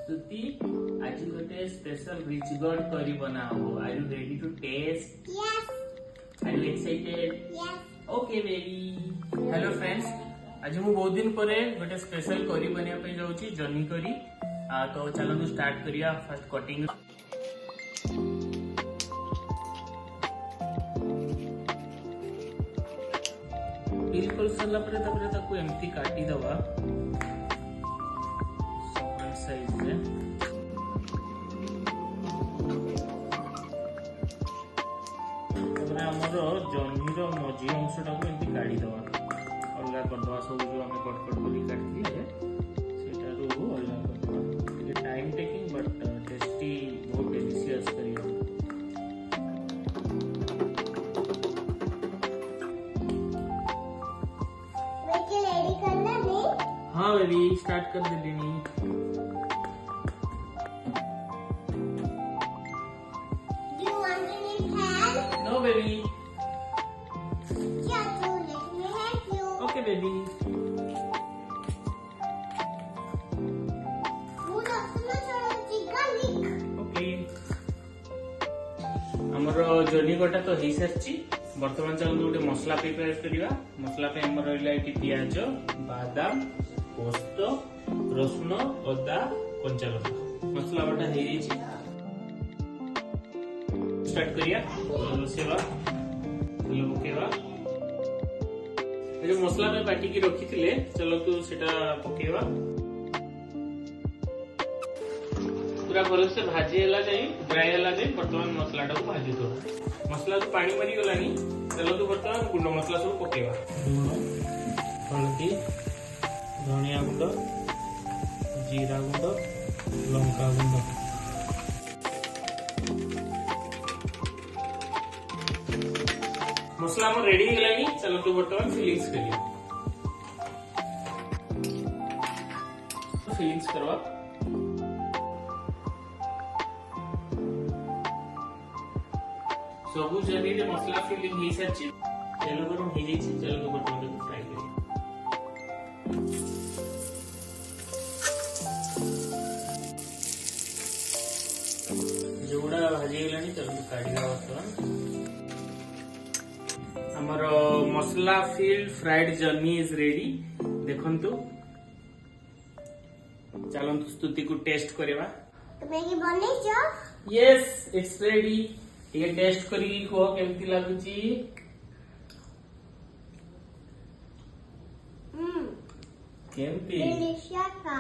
स्तुति आज गोटे स्पेशल रिच गॉड करी बना हो। Are you ready to taste? Yes. Are you excited? Yes. Okay baby. Hello friends, आज मु बहुत दिन परे गोटे स्पेशल करी बनिया पे जाउची, जर्नी करी। तो चलो स्टार्ट करिया। फर्स्ट कटिंग बिल्कुल सरला परे ताकू एमती काटी दवा समान साइज रे। हमर जह्नीर मझी अंशटा को एमती काढ़ी दवा, अलगा कर दवा। सब जो हमें कट कट करी काटी दिए सेटारू अलगा कर दवा। ये टाइम टेकिंग बट टेस्टी, बहुत डिलीशियस करी। रेडी करना है? हाँ बेबी, स्टार्ट कर दे लेनी। Do you want to need help? No baby. Yeah, so let me help you. Okay baby. ମୁଁ ରସୁଣ ଛଡଉଛି garlic. ओके, हमर जर्नी गोटा तो हो सारी। बर्तमान चलते गोटे मसला प्रिपेयर करवा। मसला पे हमर रहिला एटी प्याज, बादाम, पोस्त, रसुण, अदा, कंचा लंका। मसला बटा हो जाइए। स्टार्ट करिया। बसेवा, तेल पकेवा। जो मसला में बाटी की रखी थिले, चलो तो सेटा पकेवा। पूरा भल से भाजी है जाए, ड्राई है जाए। बर्तमान मसला को भाजी दो। मसला तो पानी मरी गलानी। चलो तो बर्तमान गुंड मसला सब पकेवा। लूण, हल्दी, धनिया गुंड, जीरा गुंड, लंका गुंड। मसला में रेडी गलानी। चलो तो बर्तमान फिलिंग्स करिए। फिलिंग्स करवा। सबू जरी रे मसला फिलिंग हो सारी। तेल गरम हो जाइए। चलो तो बर्तमान को फ्राई करिए। जोड़ा भाजी गलानी। चलो तो काढ़ी बर्तमान। हमर मसला फील्ड फ्राइड जर्नी इज रेडी। देखंतु, चलंतु स्तुति को टेस्ट करवा। तुम्हें की बनेइछो? Yes, it's ready. ये टेस्ट करी को केमती लागुची? केमती? डिलीशियस था।